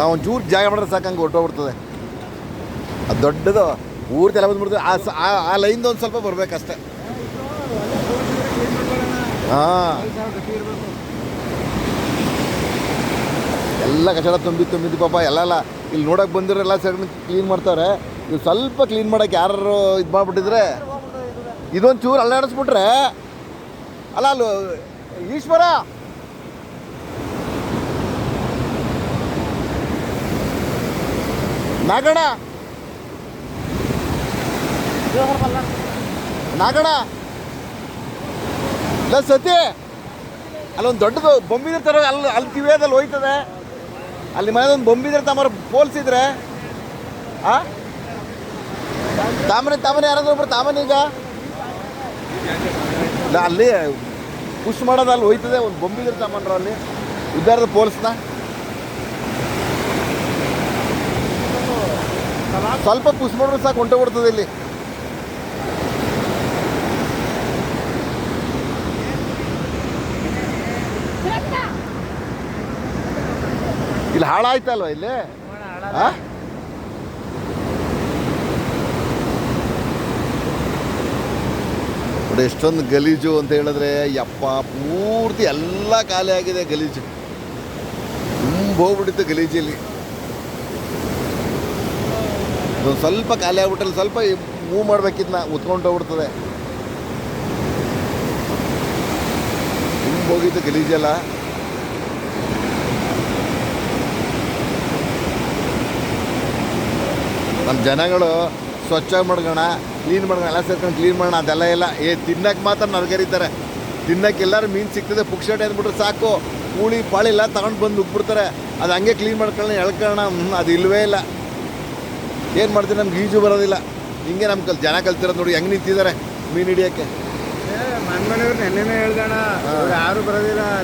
ನಾವು ಒಂಚೂರು ಜಾಗ ಮಾಡಿದ್ರೆ ಸಾಕಂಗೆ ಹೊರಟೋಗ್ಬಿಡ್ತದೆ. ಅದು ದೊಡ್ಡದು ಊರ್ದೆಲ್ಲ ಬಂದ್ಬಿಡ್ತದೆ. ಆ ಲೈನ್ದು ಒಂದು ಸ್ವಲ್ಪ ಬರಬೇಕಷ್ಟೆ. ಹಾಂ, ಎಲ್ಲ ಕಚಡ ತುಂಬಿದ್ದು ಪಾಪ. ಎಲ್ಲ ಇಲ್ಲಿ ನೋಡೋಕೆ ಬಂದಿರೋಲ್ಲ ಸೈಡ್ ಕ್ಲೀನ್ ಮಾಡ್ತಾರೆ. ಇದು ಸ್ವಲ್ಪ ಕ್ಲೀನ್ ಮಾಡೋಕೆ ಯಾರು ಇದು ಮಾಡಿಬಿಟ್ಟಿದ್ರೆ, ಇದೊಂದು ಚೂರು ಅಲ್ಲಾಡಿಸ್ಬಿಟ್ರೆ ಅಲ್ಲ ಅಲ್ಲೂ ಈಶ್ವರ ನಾಗಣ ಇಲ್ಲ ಸತಿ ಅಲ್ಲೊಂದು ದೊಡ್ಡದು ಬೊಂಬಿದ್ರೆ ಥರ ಅಲ್ಲಿ ಕಿವಿಯಾದಲ್ಲಿ ಹೋಯ್ತದೆ. ಅಲ್ಲಿ ಮನೆಯದೊಂದು ಬೊಂಬಿದ್ರೆ ತಮ್ಮ ಪೋಲ್ಸಿದ್ರೆ ತಾಮನೆ ಯಾರಾದ್ರೂ ಒಬ್ರು ತಾಮನೆ ಈಗ ಇಲ್ಲ ಅಲ್ಲಿ ಪುಷ್ ಮಾಡೋದು ಅಲ್ಲಿ ಹೋಯ್ತದೆ. ಒಂದು ಬೊಂಬಿದ್ರೆ ತಾಮನ್ರು ಅಲ್ಲಿ ಉದ್ದಾರದ ಪೋಲ್ಸ್ನ ಸ್ವಲ್ಪ ಪುಷ್ ಮಾಡಿದ್ರು ಸಾಕು ಹೊಂಟೋಗ್ಬಿಡ್ತದೆ. ಇಲ್ಲಿ ಹಾಳಾಯ್ತಲ್ವ ಇಲ್ಲಿ. ನೋಡಿ ಎಷ್ಟೊಂದು ಗಲೀಜು ಅಂತ ಹೇಳಿದ್ರೆ ಯಪ್ಪ, ಪೂರ್ತಿ ಎಲ್ಲ ಖಾಲಿ ಆಗಿದೆ ಗಲೀಜು. ಹೋಗ್ಬಿಟ್ಟಿತ್ತು ಗಲೀಜಲ್ಲಿ. ಒಂದು ಸ್ವಲ್ಪ ಖಾಲಿ ಆಗ್ಬಿಟ್ರಲ್ಲಿ ಸ್ವಲ್ಪ ಮೂವ್ ಮಾಡ್ಬೇಕಿದ್ನ ಉತ್ಕೊಂಡು ಹೋಗ್ಬಿಡ್ತದೆ. ಹೋಗಿತ್ತು ಗಲೀಜೆಲ್ಲ. ನಮ್ಮ ಜನಗಳು ಸ್ವಚ್ಛ ಮಾಡ್ಕೋಣ, ಕ್ಲೀನ್ ಮಾಡ್ಕೋಣ, ಎಲ್ಲ ಸೇರ್ಕೊಂಡು ಕ್ಲೀನ್ ಮಾಡೋಣ ಅದೆಲ್ಲ ಇಲ್ಲ. ತಿನ್ನಕ್ಕೆ ಮಾತ್ರ ನರ್ಗರಿತಾರೆ. ತಿನ್ನಕ್ಕೆ ಎಲ್ಲರೂ ಮೀನು ಸಿಗ್ತದೆ ಪುಕ್ಷಟೆ ಅಂದ್ಬಿಟ್ರೆ ಸಾಕು. ಕೂಳಿ ಪಾಳಿಲ್ಲ ತಗೊಂಡು ಬಂದು ಉಗ್ಬಿಡ್ತಾರೆ. ಅದು ಹಂಗೆ ಕ್ಲೀನ್ ಮಾಡ್ಕೊಳ್ಳೋಣ ಎಳ್ಕೊಳ್ಳೋಣ, ಅದು ಇಲ್ಲವೇ ಇಲ್ಲ. ಏನು ಮಾಡ್ತೀವಿ, ನಮ್ಗೆ ಈಜು ಬರೋದಿಲ್ಲ. ಹಿಂಗೆ ನಮ್ಮ ಜನ ಕಲ್ತಿರೋದು ನೋಡಿ ಹೆಂಗೆ ನಿಂತಿದ್ದಾರೆ ಮೀನು ಹಿಡಿಯೋಕ್ಕೆ. ಮನೆಯವ್ರು ನೆನ್ನೆನೇ ಹೇಳ್ದಣ, ಯಾರು ಬರೋದಿಲ್ಲ